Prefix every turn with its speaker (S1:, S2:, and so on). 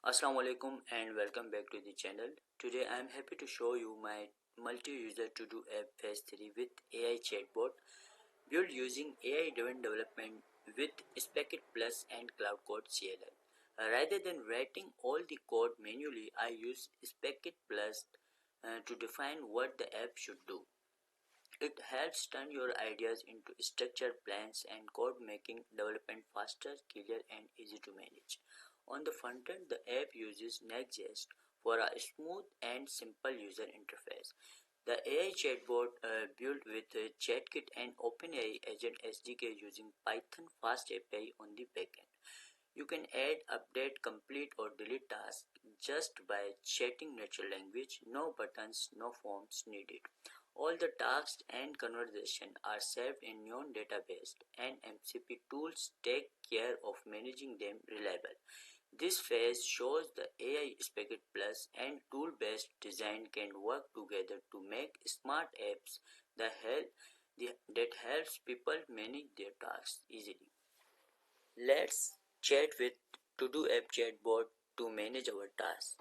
S1: Assalamu alaikum and welcome back to the channel. Today I am happy to show you my multi-user to-do app phase 3 with AI chatbot built using AI-driven development with Spec Kit Plus and Cloud Code CLI. Rather than writing all the code manually, I use Spec Kit Plus to define what the app should do. It helps turn your ideas into structured plans and code, making development faster, clear, and easy to manage. On the front end, the app uses Next.js for a smooth and simple user interface. The AI chatbot built with ChatKit and OpenAI Agent SDK using Python FastAPI on the backend. You can add, update, complete, or delete tasks just by chatting natural language. No buttons, no forms needed. All the tasks and conversation are saved in Neon database, and MCP tools take care of managing them reliable. This phase shows the AI Spec Plus and tool-based design can work together to make smart apps that helps people manage their tasks easily. Let's chat with To-Do app chatbot to manage our tasks.